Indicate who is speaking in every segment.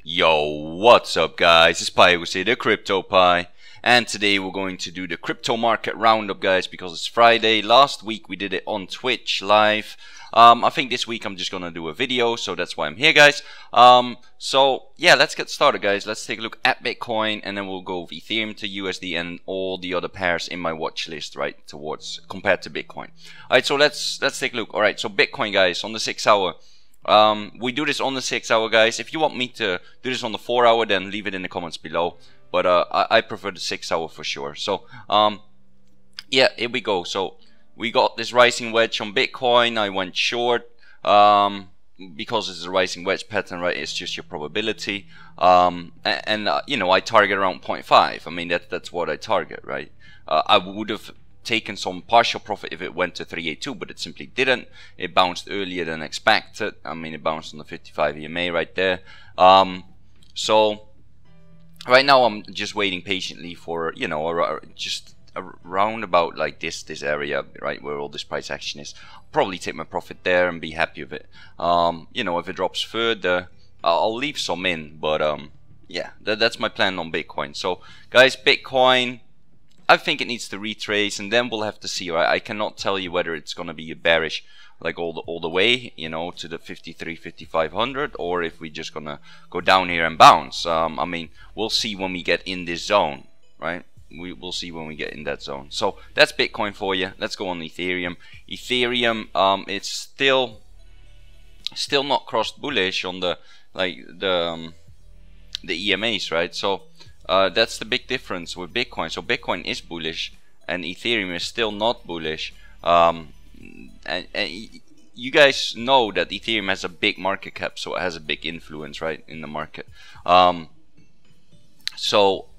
Speaker 1: Yo, what's up guys? It's Pi with the Crypto Pi, and today we're going to do the crypto market roundup, guys, because it's Friday. Last week we did it on Twitch live. I think this week I'm just gonna do a video, so that's why I'm here, guys. So yeah, let's get started, guys. Let's take a look at Bitcoin, and then we'll go with Ethereum to USD and all the other pairs in my watch list, right, towards compared to Bitcoin. Alright, so let's take a look. Alright, so Bitcoin, guys, on the 6 hour. We do this on the 6 hour, guys. If you want me to do this on the 4 hour, then leave it in the comments below. But I prefer the 6 hour for sure. So yeah, here we go. So we got this rising wedge on Bitcoin. I went short because it's a rising wedge pattern, right? It's just your probability. You know, I target around 0.5. I mean, that's what I target, right? I would have taken some partial profit if it went to 382, but it simply didn't. It bounced earlier than expected. I mean, it bounced on the 55 EMA right there. So right now I'm just waiting patiently for, you know, just around about like this area, right, where all this price action is. I'll probably take my profit there and be happy with it. You know, if it drops further, I'll leave some in, but yeah, that's my plan on Bitcoin. So guys, Bitcoin, I think it needs to retrace, and then we'll have to see, right? I cannot tell you whether it's going to be a bearish like all the way, you know, to the 5500, or if we're just going to go down here and bounce. I mean, we'll see when we get in this zone, right? We'll see when we get in that zone. So that's Bitcoin for you. Let's go on Ethereum. Ethereum, it's still not crossed bullish on the the EMAs, right? So that's the big difference with Bitcoin. So Bitcoin is bullish and Ethereum is still not bullish. And you guys know that Ethereum has a big market cap, so it has a big influence, right, in the market. So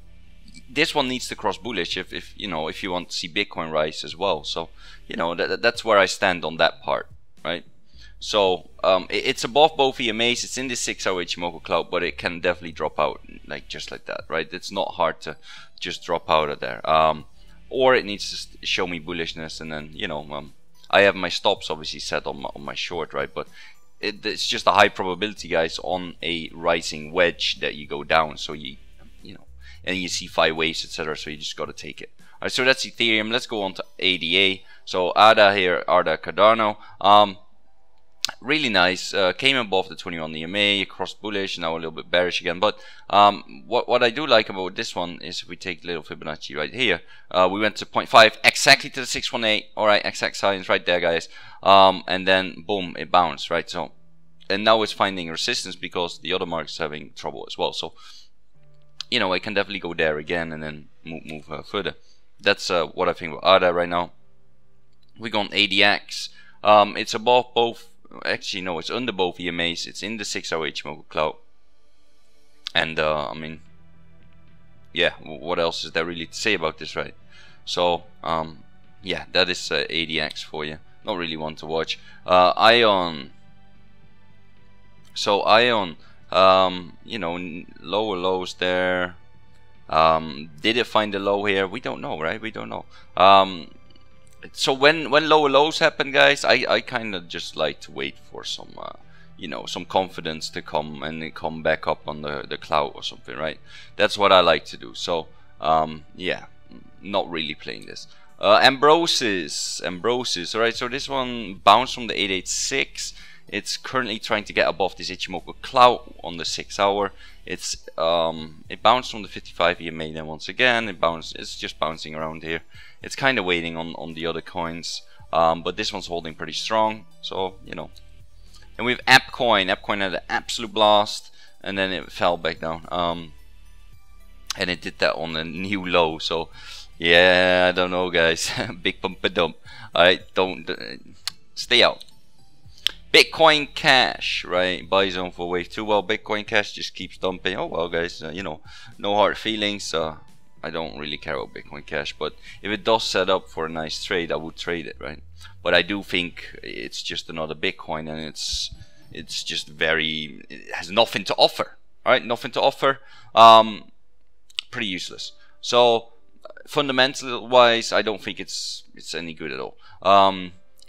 Speaker 1: this one needs to cross bullish if you know, if you want to see Bitcoin rise as well. So you know, that's where I stand on that part, right? So it's above both EMAs. It's in the 6 hour Ichimoku cloud, but it can definitely drop out like just like that, right? It's not hard to just drop out of there. Or it needs to show me bullishness, and then, you know, I have my stops obviously set on my short, right? But it's just a high probability, guys, on a rising wedge that you go down. So you know, and you see 5 waves, etc. So you just got to take it. All right, so that's Ethereum. Let's go on to ADA. So ADA here, ADA Cardano. Really nice, came above the 21 EMA, crossed bullish, now a little bit bearish again. But what I do like about this one is, if we take little Fibonacci right here, we went to 0.5 exactly to the 618. All right, exact science right there, guys. And then boom, it bounced, right? So, and now it's finding resistance because the other market's having trouble as well. So, you know, I can definitely go there again and then move further. That's what I think about ADA right now. We go on ADX. It's above both. Actually, no, it's under both EMAs. It's in the 6 hour Ichimoku cloud. And I mean, yeah, what else is there really to say about this, right? So yeah, that is ADX for you. Not really one to watch. Ion. So Ion, you know, lower lows there. Did it find a low here? We don't know, right? We don't know. So when lower lows happen, guys, I kind of just like to wait for some you know, some confidence to come and then come back up on the cloud or something, right? That's what I like to do. So yeah, not really playing this. Ambrosis, all right. So this one bounced from the 886. It's currently trying to get above this Ichimoku cloud on the 6 hour. It's it bounced from the 55 EMA, then once again it bounced. It's just bouncing around here. It's kind of waiting on the other coins, but this one's holding pretty strong. So you know, and we have AppCoin. AppCoin had an absolute blast, and then it fell back down. And it did that on a new low. So yeah, I don't know, guys. Big pump a dump. Alright, don't stay out. Bitcoin Cash, right? Buy zone for wave 2. Well, Bitcoin Cash just keeps dumping. Oh well, guys, you know, no hard feelings. I don't really care about Bitcoin Cash, but if it does set up for a nice trade, I would trade it, right? But I do think it's just another Bitcoin, and it's just it has nothing to offer. All right, nothing to offer. Pretty useless. So fundamental wise, I don't think it's any good at all.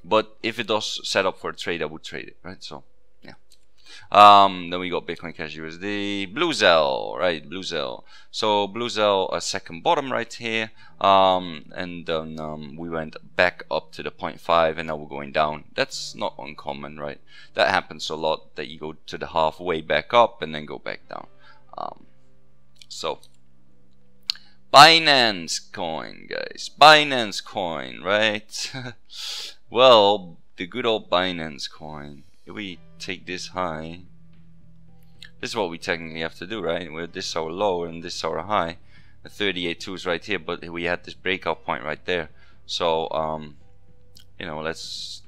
Speaker 1: But if it does set up for a trade, I would trade it, right? So yeah. Then we got Bitcoin Cash USD, Bluezell, right? Bluezell. So Bluezell, a second bottom right here, and then we went back up to the 0.5, and now we're going down. That's not uncommon, right? That happens a lot, that you go to the halfway back up and then go back down. So Binance coin, guys. Binance coin, right? Well, the good old Binance coin. If we take this high, this is what we technically have to do, right? Where this is our low and this is our high. The 38.2 is right here, but we had this breakout point right there. So, you know, let's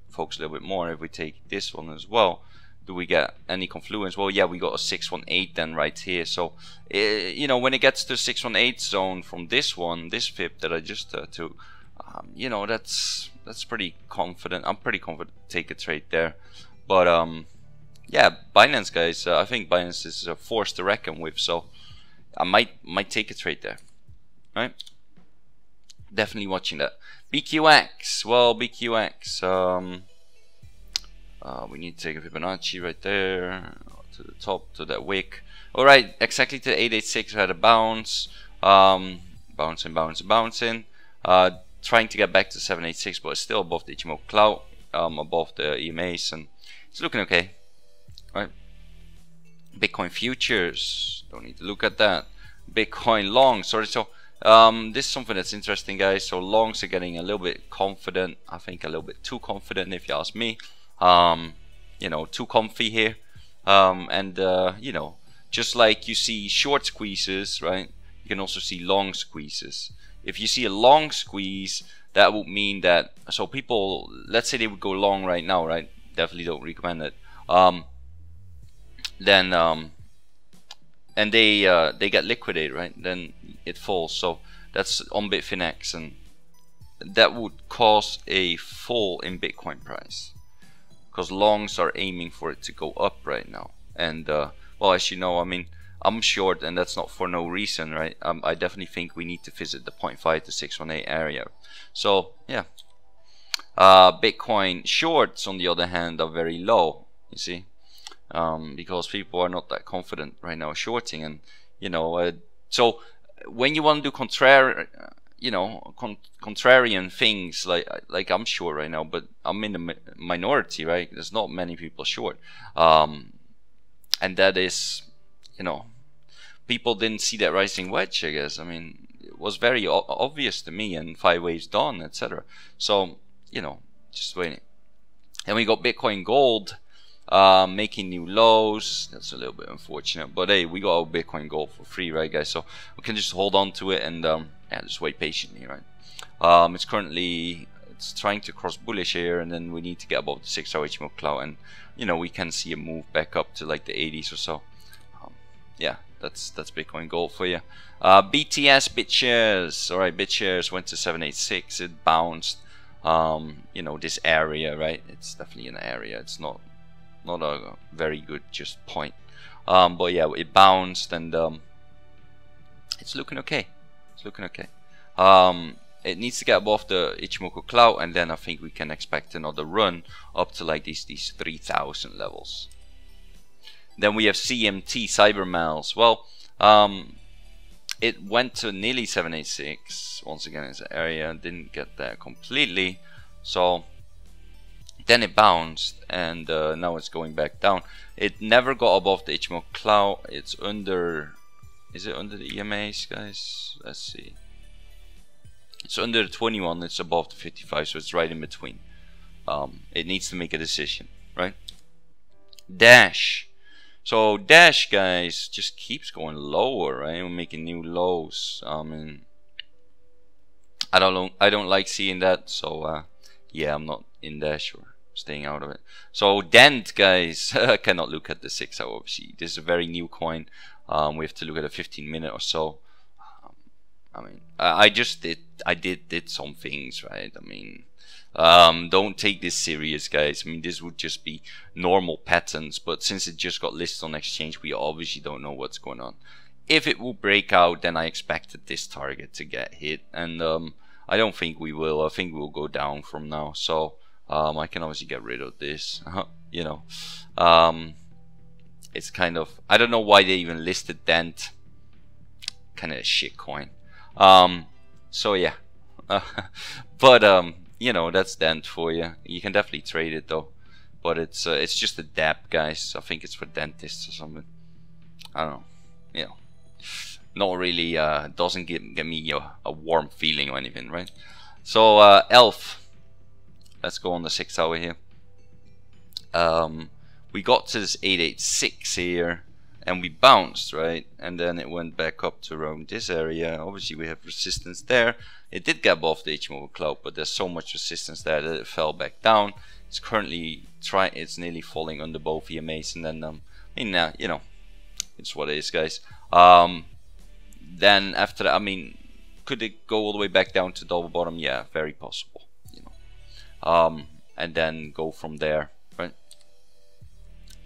Speaker 1: focus a little bit more. If we take this one as well, do we get any confluence? Well, yeah, we got a 618 then right here. So, you know, when it gets to 618 zone from this one, this FIP that I just took, you know, that's pretty confident. I'm pretty confident to take a trade there. But yeah, Binance, guys, I think Binance is a force to reckon with. So I might take a trade there, right? Definitely watching that. BQX, well, BQX. We need to take a Fibonacci right there to the top, to that wick. All right, exactly to 886. We had a bounce, bouncing. Trying to get back to 786, but it's still above the Ichimoku cloud, above the EMAs, and it's looking okay. Right. Bitcoin futures. Don't need to look at that. Bitcoin longs. Sorry. So this is something that's interesting, guys. So longs are getting a little bit confident. I think a little bit too confident, if you ask me. You know, too comfy here, and you know, just like you see short squeezes, right, you can also see long squeezes. If you see a long squeeze, that would mean that, so people, let's say they would go long right now, right, definitely don't recommend it, then and they get liquidated, right, then it falls. So that's on Bitfinex, and that would cause a fall in Bitcoin price, because longs are aiming for it to go up right now. And well, as you know, I mean, I'm short, and that's not for no reason, right? I definitely think we need to visit the 0.5 to 618 area. So yeah, Bitcoin shorts, on the other hand, are very low, you see, because people are not that confident right now shorting. And you know, so when you want to do contrarian things, like I'm short right now, but I'm in the minority, right? There's not many people short, and that is, you know, people didn't see that rising wedge, I guess. I mean, it was very obvious to me, and 5 waves done, etc. So, you know, just waiting. And we got Bitcoin Gold making new lows. That's a little bit unfortunate, but hey, we got our Bitcoin Gold for free, right, guys? So we can just hold on to it and yeah, just wait patiently, right? It's currently, it's trying to cross bullish here, and then we need to get above the 6-hour Ichimoku cloud, and you know, we can see a move back up to like the 80s or so. Yeah, that's Bitcoin Gold for you. BTS BitShares. All right, BitShares went to 786. It bounced. You know, this area, right? It's definitely an area. It's not a very good just point. But yeah, it bounced, and it's looking okay. It's looking okay. It needs to get above the Ichimoku cloud, and then I think we can expect another run up to like these 3,000 levels. Then we have CMT, Cybermiles. Well, it went to nearly 786. Once again, it's an area. Didn't get there completely. So then it bounced, and now it's going back down. It never got above the Ichimoku cloud. It's under... Is it under the EMAs, guys? Let's see. It's under the 21. It's above the 55, so it's right in between. It needs to make a decision, right? Dash. So Dash, guys, just keeps going lower, right? We're making new lows. And I don't like seeing that. So yeah, I'm not in Dash, or staying out of it. So Dent, guys, I cannot look at the 6-hour. Obviously, this is a very new coin. We have to look at a 15-minute or so. I mean, I did some things, right? I mean, don't take this serious, guys. I mean, this would just be normal patterns, but since it just got listed on exchange, we obviously don't know what's going on. If it will break out, then I expected this target to get hit, and I don't think we will. I think we'll go down from now. So I can obviously get rid of this, you know. it's kind of, I don't know why they even listed Dent. Kind of a shit coin. So yeah, but you know, that's Dent for you. You can definitely trade it though, but it's just a dApp, guys. I think it's for dentists or something. I don't know. You know, not really. Doesn't give me a warm feeling or anything, right? So ELF. Let's go on the 6 hour here. We got to this 886 here. And we bounced, right? And then it went back up to around this area. Obviously, we have resistance there. It did get above the Ichimoku cloud, but there's so much resistance there that it fell back down. It's currently it's nearly falling under both EMAs, and then I mean, you know, it's what it is, guys. Then after that, I mean, could it go all the way back down to double bottom? Yeah, very possible. You know, and then go from there, right?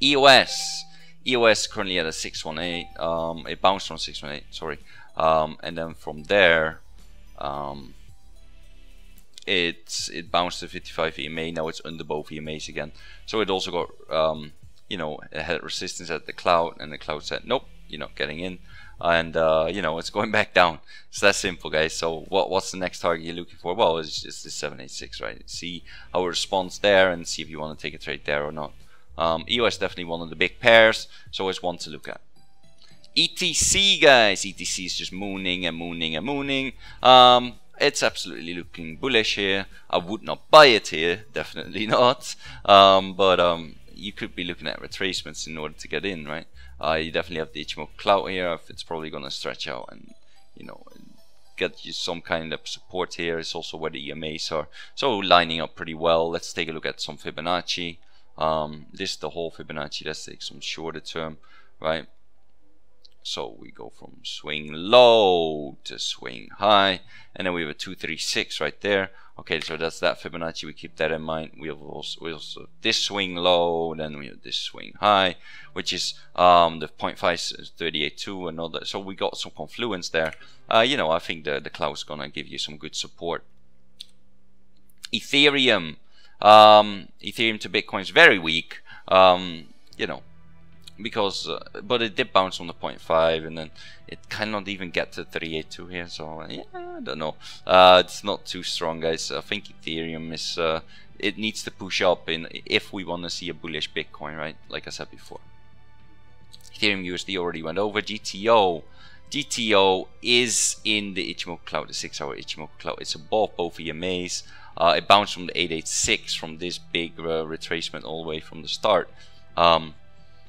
Speaker 1: EOS currently at a 618. It bounced from 618, sorry, and then from there it bounced to 55 EMA. Now it's under both EMAs again, so it also got you know, it had resistance at the cloud, and the cloud said nope, you're not getting in, and you know, it's going back down. It's that simple, guys. So what's the next target you're looking for? Well, it's just the 786, right? See how it responds there and see if you want to take a trade there or not. EOS definitely one of the big pairs, so it's one to look at. ETC, guys, ETC is just mooning and mooning and mooning. It's absolutely looking bullish here. I would not buy it here, definitely not. But you could be looking at retracements in order to get in, right? You definitely have the Ichimoku clout here. It's probably going to stretch out and, you know, get you some kind of support here. It's also where the EMAs are, so lining up pretty well. Let's take a look at some Fibonacci. This is the whole Fibonacci. Let's take some shorter term, right? So we go from swing low to swing high, and then we have a 236 right there. Okay, so that's that Fibonacci. We keep that in mind. We also this swing low, then we have this swing high, which is the 0.5 38.2 and all that. So we got some confluence there. You know, I think the cloud's gonna give you some good support. Ethereum. Ethereum to Bitcoin is very weak, you know, because but it did bounce on the 0.5, and then it cannot even get to 382 here, so yeah, I don't know. It's not too strong, guys. I think Ethereum is it needs to push up if we want to see a bullish Bitcoin, right? Like I said before. Ethereum USD already went over. GTO is in the Ichimoku cloud, the 6 hour Ichimoku cloud. It's above both EMAs. It bounced from the 886 from this big retracement all the way from the start.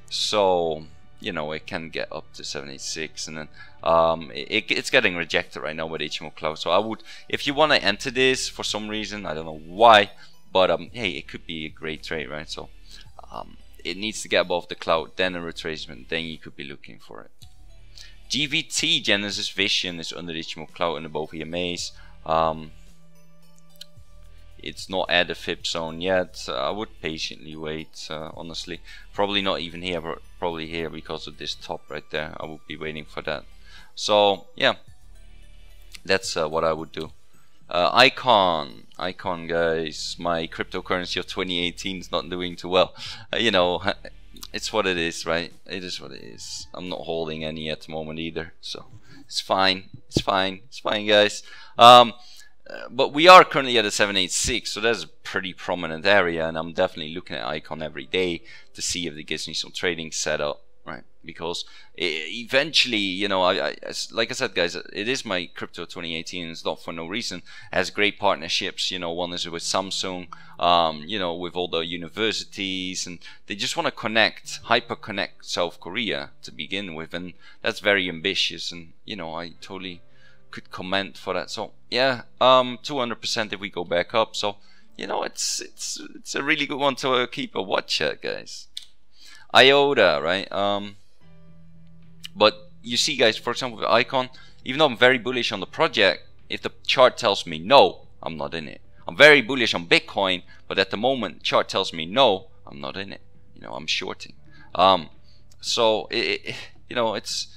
Speaker 1: So, you know, it can get up to 786, and then it's getting rejected right now by the Ichimoku cloud. So I would, if you want to enter this for some reason, I don't know why, but hey, it could be a great trade, right? So it needs to get above the cloud, then a retracement, then you could be looking for it. GVT, Genesis Vision, is under the Ichimoku cloud and above EMAs. It's not at the fib zone yet. I would patiently wait, honestly. Probably not even here, but probably here because of this top right there. I would be waiting for that. So, yeah. That's what I would do. Icon, guys. My cryptocurrency of 2018 is not doing too well. You know, it's what it is, right? It is what it is. I'm not holding any at the moment either. So, it's fine. It's fine. It's fine, guys. But we are currently at a 786, so that's a pretty prominent area, and I'm definitely looking at Icon every day to see if it gives me some trading setup, right? Because eventually, you know, like I said, guys, it is my crypto 2018. It's not for no reason. It has great partnerships. You know, one is with Samsung, you know, with all the universities, and they just want to hyper connect South Korea to begin with, and that's very ambitious. And you know, I totally could comment for that. So yeah, 200% if we go back up. So you know, it's a really good one to keep a watch at, guys. IOTA, right? But you see, guys, for example, with Icon, even though I'm very bullish on the project, if the chart tells me no, I'm not in it. I'm very bullish on Bitcoin, but at the moment, the chart tells me no, I'm not in it. You know, I'm shorting. So you know, it's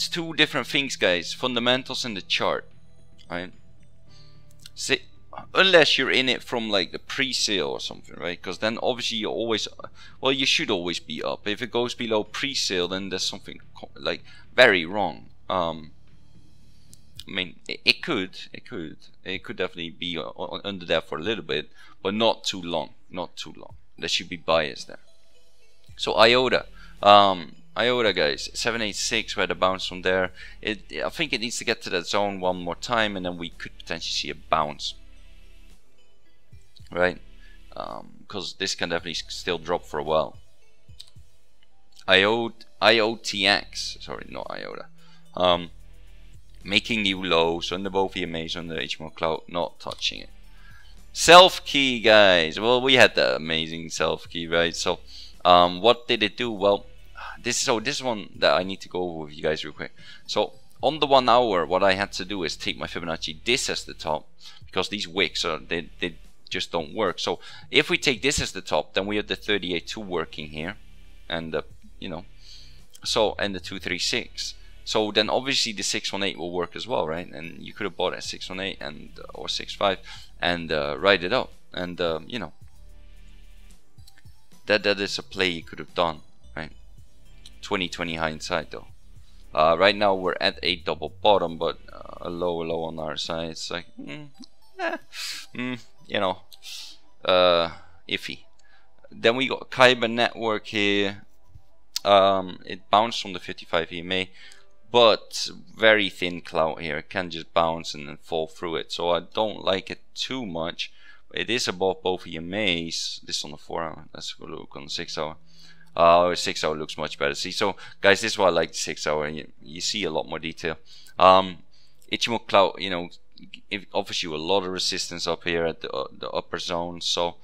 Speaker 1: two different things, guys. Fundamentals and the chart, right? See, unless you're in it from like the pre-sale or something, right? Because then obviously you always, well, you should always be up. If it goes below pre-sale, then there's something like very wrong. I mean, it could definitely be under there for a little bit, but not too long, not too long. There should be bias there. So IOTA, IOTA guys, 786, we had a bounce from there. I think it needs to get to that zone one more time, and then we could potentially see a bounce, right? Because this can definitely still drop for a while. IOTX, sorry, not IOTA. Making new lows under both EMAs on the HMO cloud, not touching it. Self key, guys. Well, we had the amazing self key, right? So what did it do? Well, this is one that I need to go over with you guys real quick. So on the 1 hour, what I had to do is take my Fibonacci this as the top, because these wicks are they just don't work. So if we take this as the top, then we have the 38.2 working here, and you know, so, and the 236. So then obviously the 618 will work as well, right? And you could have bought at 618 and or 65 and ride it out, and you know, that is a play you could have done, right? 2020 hindsight though. Right now we're at a double bottom, but a low on our side. It's like you know, iffy. Then we got Kyber network here. It bounced from the 55 EMA, but very thin clout here. It can just bounce and then fall through it, so I don't like it too much. It is above both EMAs. This on the 4 hour. Let's go look on the 6 hour. 6 hour looks much better. See, so guys, this is why I like the 6 hour. You see a lot more detail. Ichimoku clout, you know, it offers you a lot of resistance up here at the upper zone. So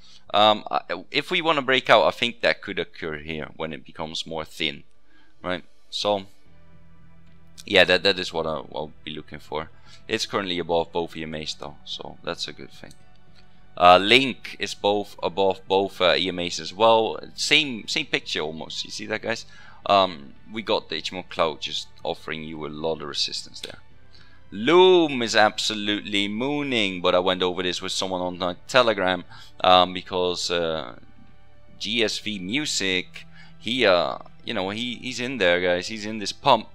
Speaker 1: if we want to break out, I think that could occur here when it becomes more thin, right? So yeah, that is what I'll be looking for. It's currently above both EMAs though, so that's a good thing. Link is above both EMAs as well. Same picture almost. You see that, guys? We got the Ichimoku cloud just offering you a lot of resistance there. Loom is absolutely mooning, but I went over this with someone on my Telegram because GSV Music, he you know, he's in there, guys. He's in this pump.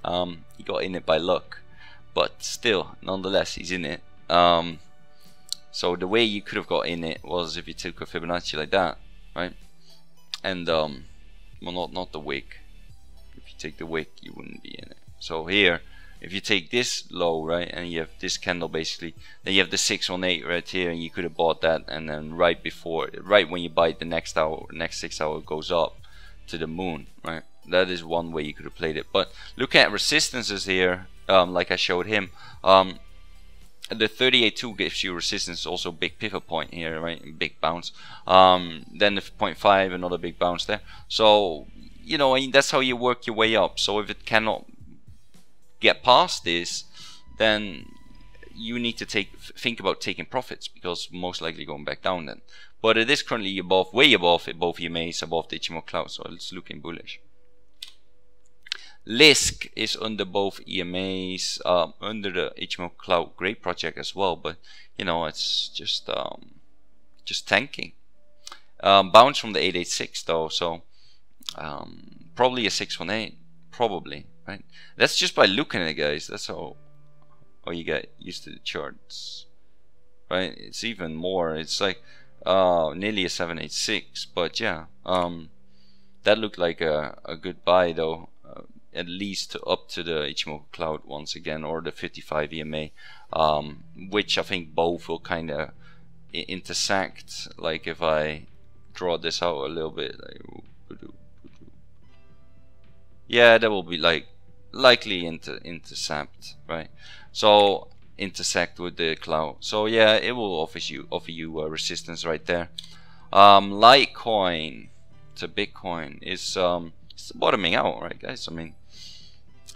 Speaker 1: He got in it by luck, but still, nonetheless, he's in it. So the way you could have got in it was if you took a Fibonacci like that, right? And well, not the wick. If you take the wick, you wouldn't be in it. So here, if you take this low, right, and you have this candle basically, then you have the 618 right here, and you could have bought that, and then right when you buy it, the next 6 hour goes up to the moon, right? That is one way you could have played it. But look at resistances here, like I showed him. The 38.2 gives you resistance, also big pivot point here, right? Big bounce. Then the 0.5, another big bounce there. So you know, that's how you work your way up. So if it cannot get past this, then you need to think about taking profits, because most likely going back down then. But it is currently above, way above it, both EMAs, above the Ichimoku cloud, so it's looking bullish. Lisk is under both EMAs, under the Ichimoku cloud, great project as well, but you know, it's just tanking. Bounce from the 886 though, so probably a 618, probably, right? That's just by looking at it, guys. That's how you get used to the charts, right? It's even more. It's like nearly a 786, but yeah, that looked like a good buy though. At least up to the Ichimoku cloud once again, or the 55 EMA, which I think both will kind of intersect. Like if I draw this out a little bit, like, yeah, that will be like likely intersect, right? So intersect with the cloud. So yeah, it will offer you resistance right there. Litecoin to Bitcoin is it's bottoming out, right, guys? I mean,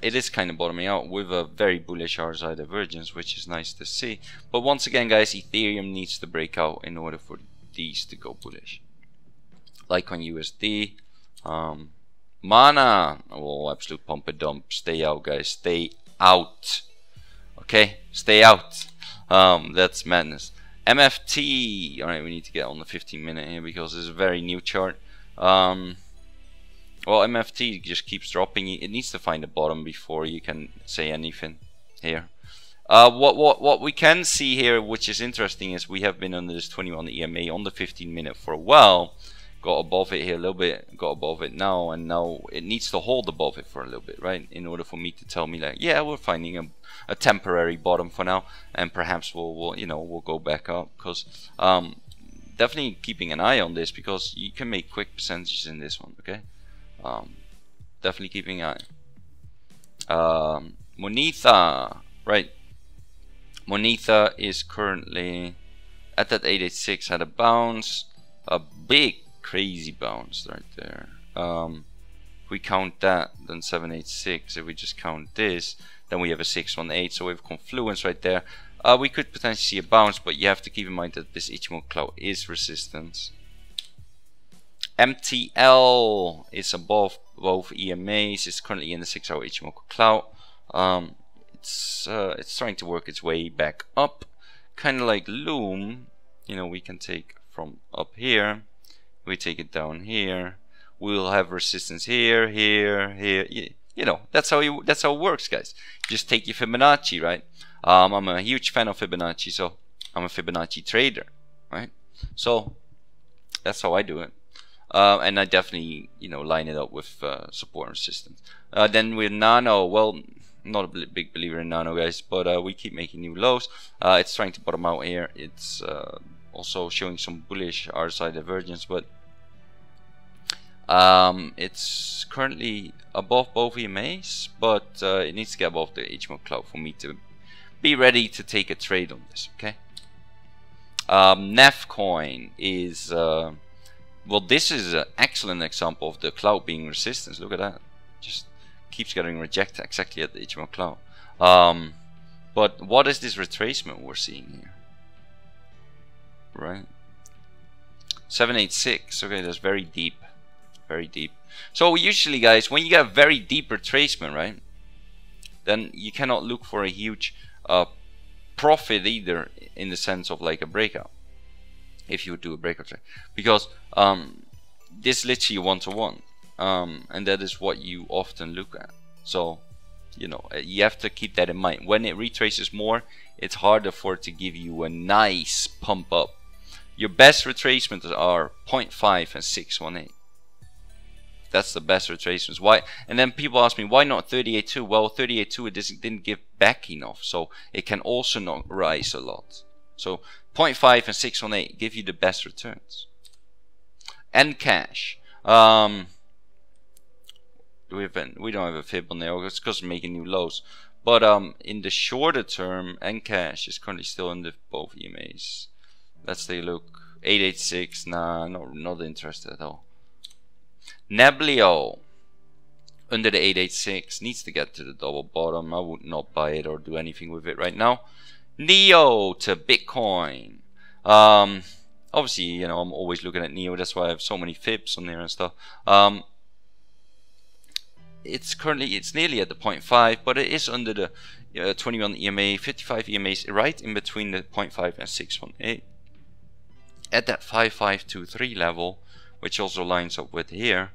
Speaker 1: it is kind of bottoming out with a very bullish RSI divergence, which is nice to see. But once again, guys, Ethereum needs to break out in order for these to go bullish. Litecoin USD, Mana, oh, absolute pump and dump. Stay out, guys. Stay out. Okay, stay out. That's madness. MFT. All right, we need to get on the 15-minute here because it's a very new chart. Well, MFT just keeps dropping. It needs to find a bottom before you can say anything here. What we can see here, which is interesting, is we have been under this 21 EMA on the 15-minute for a while. Got above it here a little bit, got above it now, and now it needs to hold above it for a little bit, right? In order for me to tell me like, yeah, we're finding a temporary bottom for now, and perhaps we'll go back up. Because definitely keeping an eye on this, because you can make quick percentages in this one. Okay, definitely keeping an eye. Monetha, right? Monetha is currently at that 886, had a bounce, a big crazy bounce right there. If we count that, then 786. If we just count this, then we have a 618. So we have confluence right there. We could potentially see a bounce, but you have to keep in mind that this Ichimoku cloud is resistance. MTL is above both EMAs. It's currently in the 6-hour Ichimoku cloud. It's trying to work its way back up, kind of like Loom. We can take from up here. We take it down here. We'll have resistance here, here, here. That's how it works, guys. Just take your Fibonacci, right? I'm a huge fan of Fibonacci, so I'm a Fibonacci trader, right? So that's how I do it. And I definitely, line it up with support and resistance. Then with Nano, well, not a big believer in Nano, guys, but we keep making new lows. It's trying to bottom out here. It's also showing some bullish RSI divergence, but it's currently above both EMAs, but it needs to get above the Ichimoku cloud for me to be ready to take a trade on this. Okay. NEF coin is well, this is an excellent example of the cloud being resistance. Look at that, just keeps getting rejected exactly at the Ichimoku cloud. But what is this retracement we're seeing here? Right, 786. Okay, that's very deep. Very deep. So usually, guys, when you get a very deep retracement, right, then you cannot look for a huge profit either, in the sense of like a breakout, if you would do a breakout trade, because this literally one-to-one, and that is what you often look at. So you have to keep that in mind. When it retraces more, it's harder for it to give you a nice pump up. Your best retracements are 0.5 and 618. That's the best retracements. Why? And then people ask me, why not 38.2? Well, 38.2 it didn't give back enough, so it can also not rise a lot. So 0.5 and 618 give you the best returns. And cash. We don't have a fib on there. It's because we're making new lows. But in the shorter term, and cash is currently still under both EMAs. Let's take a look. 886. Nah, not interested at all. Neblio under the 886 needs to get to the double bottom. I would not buy it or do anything with it right now. Neo to Bitcoin. Obviously, I'm always looking at Neo. That's why I have so many fibs on there and stuff. It's nearly at the 0.5, but it is under the 21 EMA, 55 EMAs, right in between the 0.5 and 618. At that 5523 level, which also lines up with here,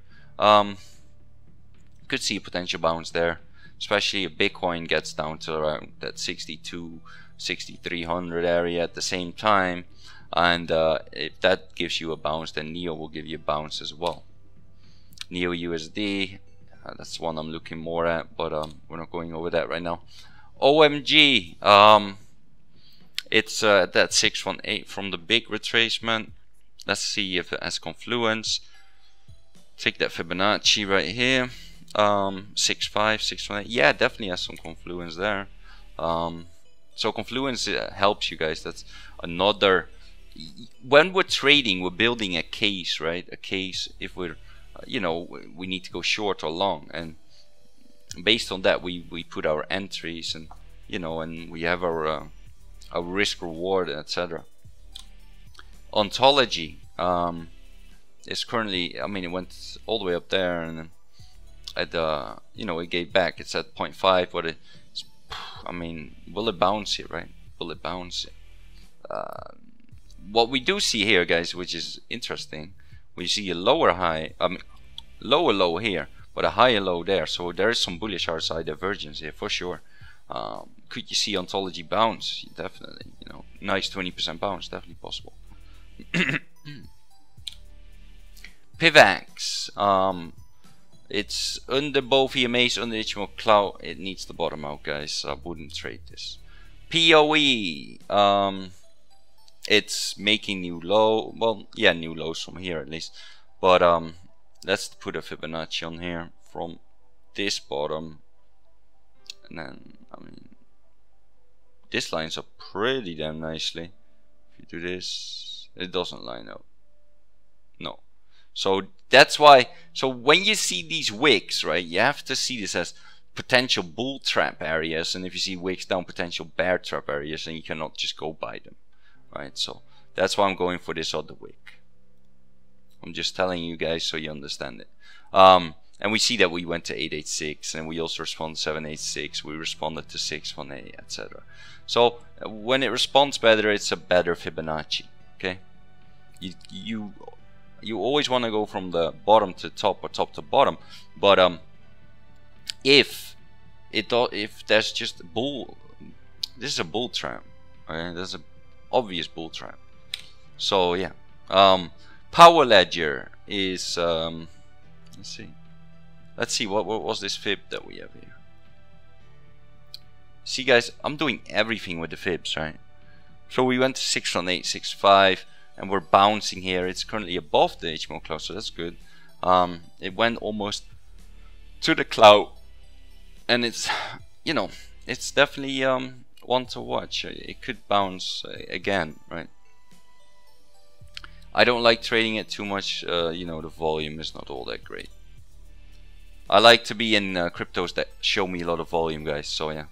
Speaker 1: could see a potential bounce there, especially if Bitcoin gets down to around that 6300 area at the same time, and if that gives you a bounce, then Neo will give you a bounce as well. Neo USD, that's one I'm looking more at, but we're not going over that right now. OMG, it's at that 618 from the big retracement. Let's see if it has confluence. Take that Fibonacci right here. 6.5, 6.8. Yeah, definitely has some confluence there. So confluence helps you guys. That's another. When we're trading, we're building a case, right? A case if we're, we need to go short or long, and based on that, we put our entries, and and we have our risk reward, etc. Ontology is currently, it went all the way up there, and at it gave back. It's at 0.5, but it's, will it bounce it, right? Will it bounce it? what we do see here, guys, which is interesting, we see a lower high, lower low here, but a higher low there. So there is some bullish RSI divergence here for sure. Could you see ontology bounce? Definitely, you know, nice 20% bounce, definitely possible. PIVX, it's under both EMAs, under HMO cloud. It needs to bottom out, guys. I wouldn't trade this. POE, it's making new low. Well, yeah, new lows from here at least. But let's put a Fibonacci on here from this bottom, and then I mean, this lines up pretty damn nicely. If you do this, it doesn't line up. No. So that's why. So when you see these wicks, right, you have to see this as potential bull trap areas, and if you see wicks down, potential bear trap areas, and you cannot just go by them, right? So that's why I'm going for this other wick. I'm just telling you guys so you understand it. And we see that we went to 886, and we also responded to 786. We responded to 618, etc. So when it responds better, it's a better Fibonacci. Okay, you always want to go from the bottom to top or top to bottom, but if there's just a bull, this is a bull trap. Okay, there's an obvious bull trap. So yeah, Power Ledger is let's see what was this fib that we have here. See guys, I'm doing everything with the fibs, right? So we went to 61865, and we're bouncing here. It's currently above the HMO cloud, so that's good. It went almost to the cloud, and it's, you know, it's definitely one to watch. It could bounce again, right? I don't like trading it too much. You know, the volume is not all that great. I like to be in cryptos that show me a lot of volume, guys. So yeah,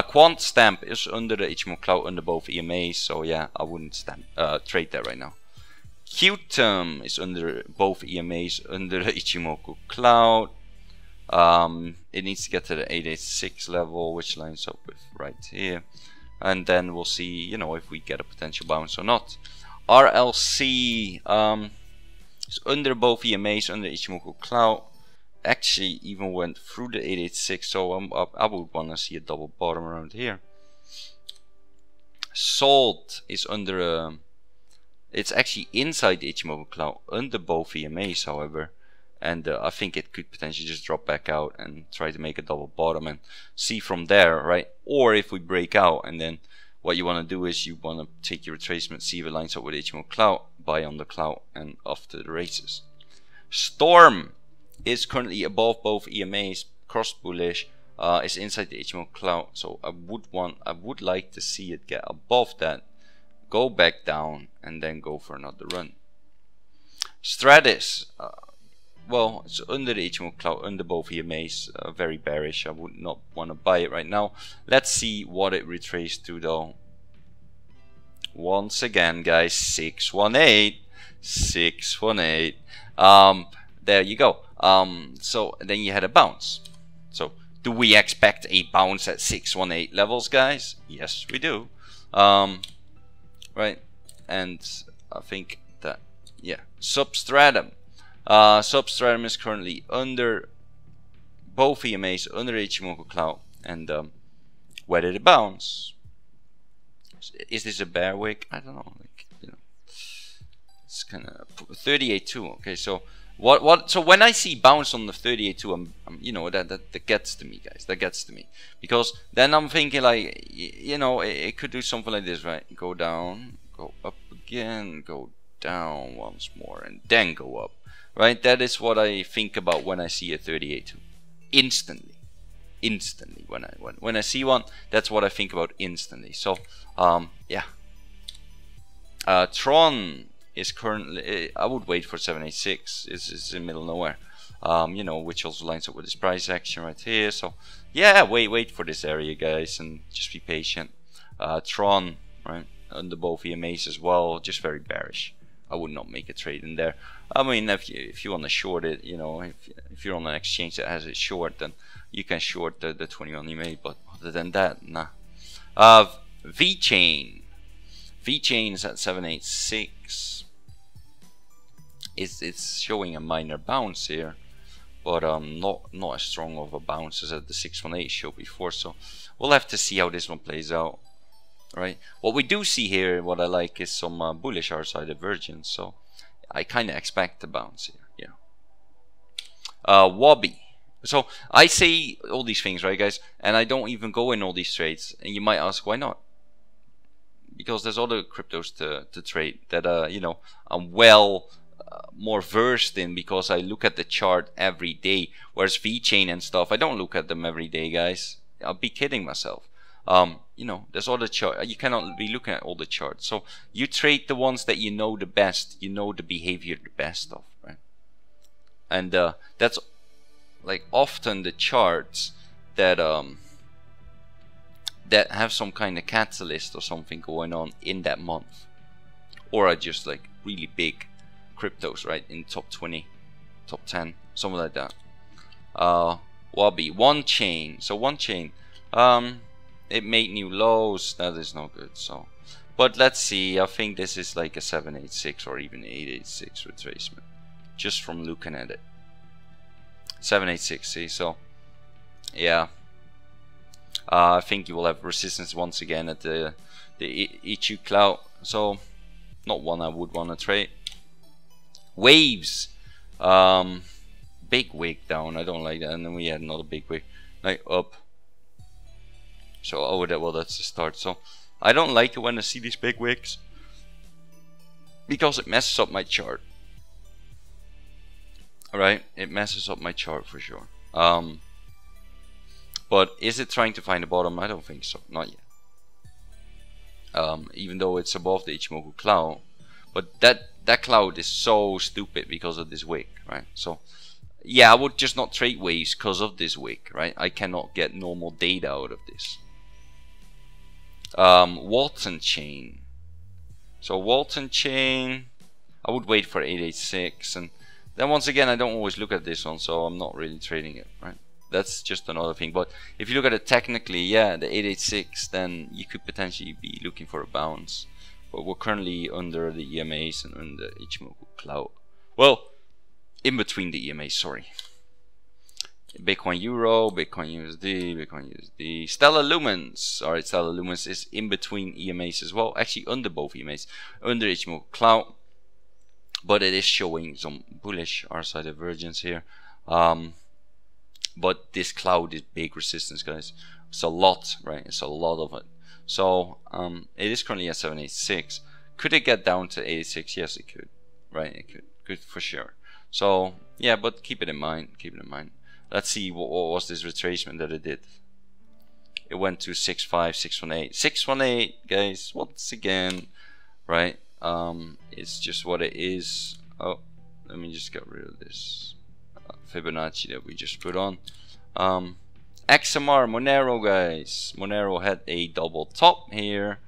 Speaker 1: Quant Stamp is under the HMO cloud, under both EMAs. So yeah, I wouldn't trade that right now. Qtum is under both EMAs, under the Ichimoku cloud. It needs to get to the 886 level, which lines up with right here, and then we'll see, you know, if we get a potential bounce or not. RLC is under both EMAs, under Ichimoku cloud. Actually even went through the 886, so I would want to see a double bottom around here. Salt is under it's actually inside the Ichimoku cloud, under both EMAs, however, and I think it could potentially just drop back out and try to make a double bottom and see from there, right? Or if we break out, and then what you want to do is you want to take your retracement, see if it lines up with Ichimoku cloud, buy on the cloud, and off to the races. Storm is currently above both EMAs, cross bullish, is inside the HMO cloud, so I would like to see it get above that, go back down, and then go for another run. Stratus, well, it's under the HMO cloud, under both EMAs, very bearish. I would not want to buy it right now. Let's see what it retraced to though. Once again, guys, 618, 618. There you go. So then you had a bounce. So do we expect a bounce at 618 levels, guys? Yes, we do. Right, and I think that, yeah. Substratum. Substratum is currently under both EMAs, under Ichimoku cloud, and where did it bounce? Is this a bear wick? I don't know. Like, you know, it's kind of 38.2. Okay, so. So when I see bounce on the 38.2, I'm you know, that gets to me, guys. That gets to me, because then I'm thinking like, you know, it could do something like this, right? Go down, go up again, go down once more, and then go up, right? That is what I think about when I see a 38.2. Instantly, when I see one, that's what I think about instantly. So yeah. Tron is currently, I would wait for 786. It's in the middle of nowhere, you know, which also lines up with this price action right here. So yeah, wait for this area, guys, and just be patient. Tron, right, under both EMAs as well, just very bearish. I would not make a trade in there. I mean, if you want to short it, you know, if you're on an exchange that has it short, then you can short the 21 EMA. But other than that, nah. VeChain VeChain is at 786. It's showing a minor bounce here, but not as strong of a bounce as at the 618 showed before. So we'll have to see how this one plays out. Right. What we do see here, what I like, is some bullish RSI divergence. So I kind of expect a bounce here. Yeah. Wobbly. So I say all these things, right, guys, and I don't even go in all these trades. And you might ask, why not? Because there's other cryptos to trade that you know, I'm well more versed in, because I look at the chart every day. Whereas VeChain and stuff, I don't look at them every day, guys. I'll be kidding myself. You know, there's other chart. You cannot be looking at all the charts. So you trade the ones that you know the best. You know the behavior the best of, right? And that's like often the charts that that have some kind of catalyst or something going on in that month, or are just like really big cryptos, right? In top 20, top 10, something like that. Wobbly, one chain. So one chain. It made new lows. That is not good. So, but let's see. I think this is like a 786 or even 886 retracement, just from looking at it. 786. See, so yeah. I think you will have resistance once again at the EQ cloud. So not one I would want to trade. Waves. Big wick down. I don't like that. And then we had another big wick, like up. So well, that's the start. So I don't like it when I see these big wicks, because it messes up my chart. Alright, it messes up my chart for sure. But is it trying to find a bottom? I don't think so, not yet. Even though it's above the Ichimoku cloud, but that cloud is so stupid because of this wick, right? So yeah, I would just not trade waves because of this wick, right? I cannot get normal data out of this. Walton chain. So Walton chain, I would wait for 886, and then once again I don't always look at this one, so I'm not really trading it, right? That's just another thing. But if you look at it technically, yeah, the 886, then you could potentially be looking for a bounce. But we're currently under the EMAs and under Ichimoku cloud. Well, in between the EMAs, sorry. Bitcoin Euro, Bitcoin USD, Bitcoin USD, Stellar Lumens. Alright, Stellar Lumens is in between EMAs as well. Actually, under both EMAs, under Ichimoku cloud. But it is showing some bullish RSI divergence here. But this cloud is big resistance, guys. It's a lot, right? It's a lot of it. So it is currently at 786. Could it get down to 86? Yes, it could. Right? It could for sure. So yeah, but keep it in mind. Keep it in mind. Let's see what was this retracement that it did. It went to 6.5, 6.18, 6.18, guys. Once again, right? It's just what it is. Oh, let me just get rid of this Fibonacci that we just put on. XMR Monero, guys. Monero had a double top here,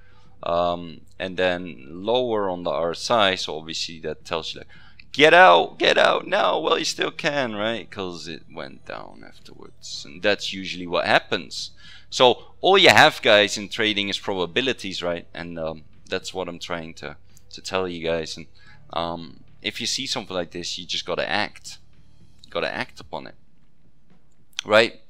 Speaker 1: and then lower on the RSI. So obviously that tells you like, get out now. Well, you still can, right? Because it went down afterwards, and that's usually what happens. So all you have, guys, in trading is probabilities, right? And that's what I'm trying to tell you guys. And if you see something like this, you just gotta act. Gotta act upon it, right?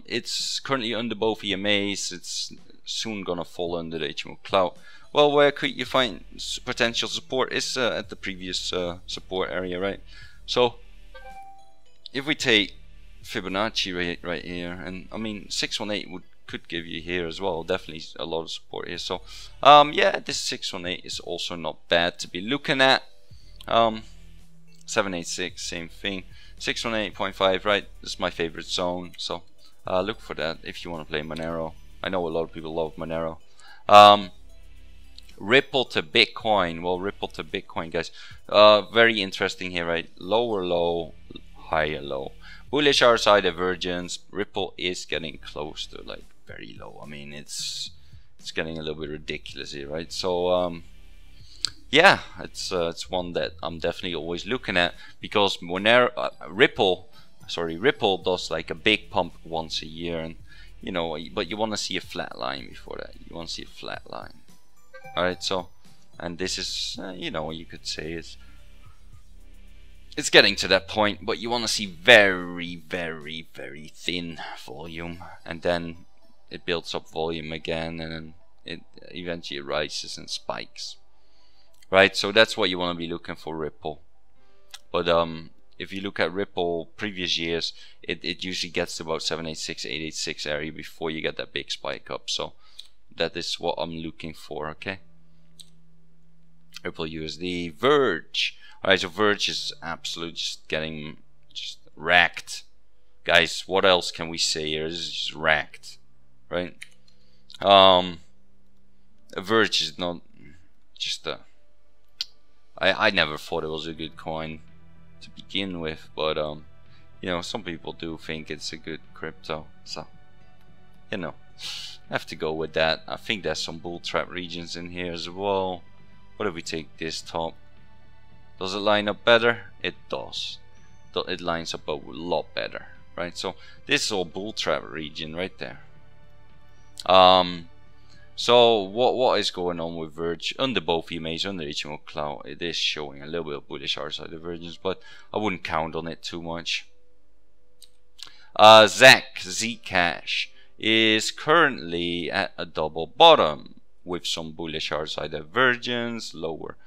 Speaker 1: It's currently under both EMAs. It's soon gonna fall under the Ichimoku cloud. Well, where could you find potential support is at the previous support area, right? So if we take Fibonacci right here, and I mean 618 could give you here as well, definitely a lot of support here. So yeah, this 618 is also not bad to be looking at. 786, same thing. 618.5, right? This is my favorite zone, so look for that if you want to play Monero. I know a lot of people love Monero. Ripple to Bitcoin. Well, Ripple to Bitcoin, guys. Very interesting here, right? Lower low, higher low. Bullish RSI divergence. Ripple is getting close to like very low. I mean, it's getting a little bit ridiculous here, right? So yeah, it's one that I'm definitely always looking at, because Ripple does like a big pump once a year, and you know, but you want to see a flat line before that. You want to see a flat line. Alright, so, and this is, you know, you could say it's getting to that point, but you want to see very, very, very thin volume, and then it builds up volume again, and then it eventually rises and spikes. Right, so that's what you want to be looking for, Ripple. But if you look at Ripple previous years, it usually gets to about 786, 886 area before you get that big spike up. So that is what I'm looking for. Okay. Ripple USD, Verge. Alright, so Verge is absolutely just getting just wrecked. Guys, what else can we say here? This is just wrecked. Right? Verge is not just a... I never thought it was a good coin to begin with, but you know, some people do think it's a good crypto, so you know, I have to go with that. I think there's some bull trap regions in here as well. What if we take this top? Does it line up better? It does. It lines up a lot better, right? So this is all bull trap region right there. So what is going on with Verge under both EMAs, under HMO Cloud? It is showing a little bit of bullish R-side divergence, but I wouldn't count on it too much. Zcash is currently at a double bottom with some bullish R-side divergence, lower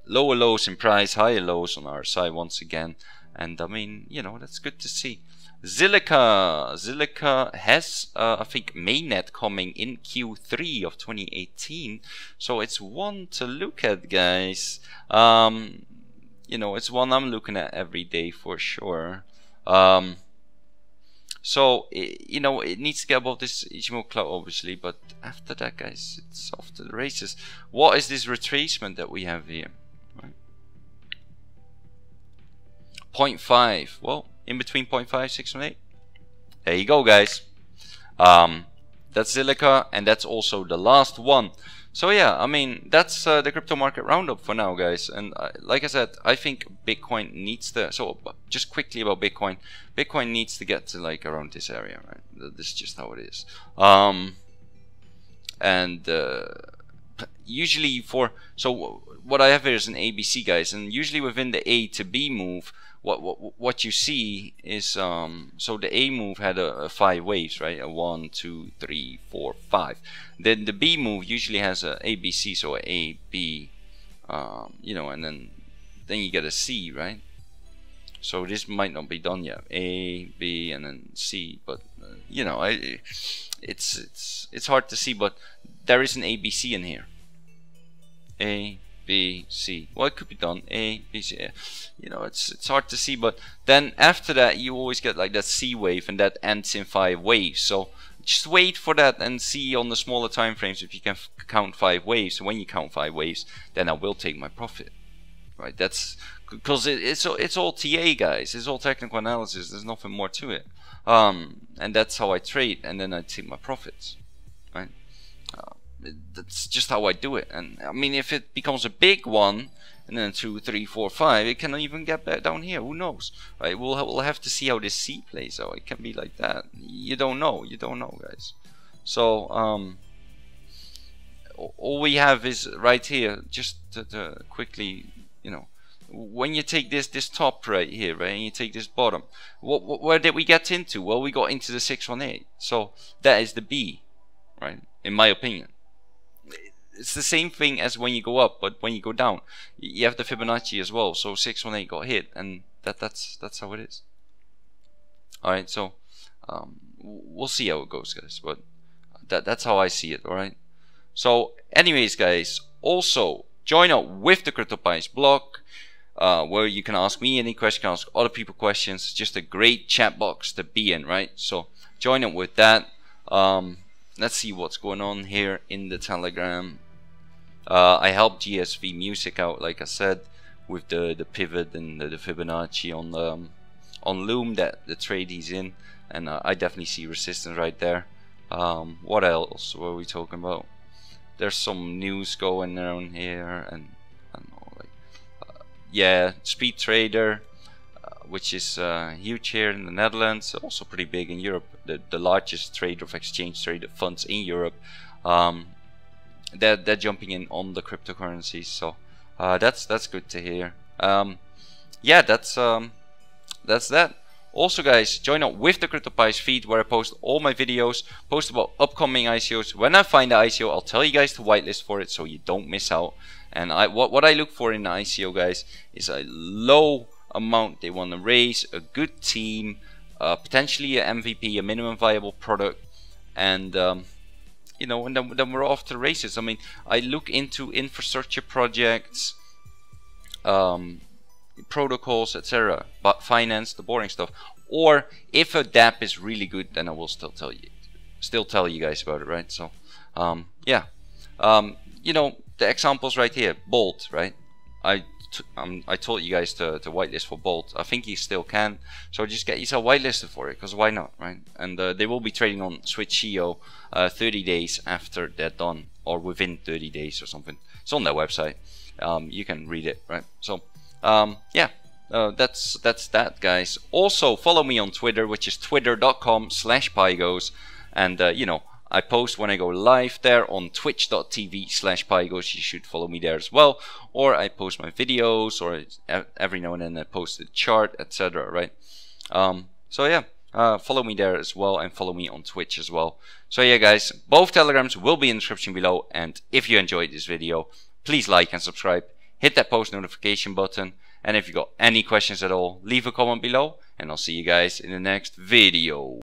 Speaker 1: lows in price, higher lows on our side once again, and I mean, you know, that's good to see. Zilliqa has, I think, mainnet coming in Q3 of 2018, so it's one to look at, guys. You know, it's one I'm looking at every day for sure. So you know, it needs to get above this HMO cloud, obviously, but after that, guys, it's off to the races. What is this retracement that we have here? Right. 0.5. Well, in between 0.5, 6 and 8. There you go, guys. That's Zilliqa, and that's also the last one. So yeah, I mean, that's the crypto market roundup for now, guys. And like I said, I think Bitcoin needs to. So just quickly about Bitcoin. Bitcoin needs to get to like around this area, right? This is just how it is. And usually so what I have here is an ABC, guys, and usually within the A to B move, what you see is so the A move had a 5 waves, right? A 1, 2, 3, 4, 5. Then the B move usually has a ABC, so a A, B, you know, and then you get a C, right? So this might not be done yet. A, B, and then C, but you know, it's hard to see, but there is an ABC in here. A, B, C. Well, it could be done. A, B, C. You know, it's hard to see, but then after that, you always get like that C wave, and that ends in 5 waves. So just wait for that and see on the smaller time frames if you can count 5 waves. And when you count 5 waves, then I will take my profit. Right? That's because it's all TA, guys. It's all technical analysis. There's nothing more to it. And that's how I trade, and then I take my profits. Right? That's just how I do it. And I mean, if it becomes a big one, and then 2, 3, 4, 5, it can even get back down here. Who knows? Right? We'll have to see how this C plays out. It can be like that. You don't know. You don't know, guys. So all we have is right here. Just to quickly, you know, when you take this top right here, right, and you take this bottom, where did we get into? Well, we got into the 618. So that is the B, right? In my opinion. It's the same thing as when you go up, but when you go down, you have the Fibonacci as well. So 618 got hit, and that's how it is. All right, so we'll see how it goes, guys. But that's how I see it. All right. So, anyways, guys, also join up with the CryptoPies blog, where you can ask me any question, ask other people questions. It's just a great chat box to be in, right? So join up with that. Let's see what's going on here in the Telegram. I helped GSV Music out, like I said, with the pivot and the Fibonacci on Loom, that the trade he's in, and I definitely see resistance right there. What else were we talking about? There's some news going around here, and I don't know, like yeah, Speed Trader, which is huge here in the Netherlands, also pretty big in Europe, the largest trader of exchange traded funds in Europe. they're jumping in on the cryptocurrencies. So that's good to hear. Yeah, that's that. Also, guys, join up with the CryptoPies feed where I post all my videos, post about upcoming ICOs. When I find the ICO, I'll tell you guys to whitelist for it so you don't miss out. And what I look for in the ICO, guys, is a low amount they want to raise, a good team, potentially a MVP, a minimum viable product, and you know, and then we're off to the races. I mean, I look into infrastructure projects, protocols, etc., but finance, the boring stuff. Or if a DApp is really good, then I will still tell you guys about it, right? So yeah, you know, the examples right here, Bolt, right? I told you guys to whitelist for Bolt. I think you still can, so just get yourself whitelisted for it, because why not, right? And they will be trading on Switch.io 30 days after they're done, or within 30 days or something. It's on their website. You can read it, right? So yeah, that's that, guys. Also follow me on Twitter, which is twitter.com/Pygos, and you know, I post when I go live there on twitch.tv/Pygos. You should follow me there as well. Or I post my videos, or every now and then I post a chart, etc. Right? So yeah, follow me there as well, and follow me on Twitch as well. So yeah, guys, both telegrams will be in the description below. And if you enjoyed this video, please like and subscribe. Hit that post notification button. And if you got any questions at all, leave a comment below. And I'll see you guys in the next video.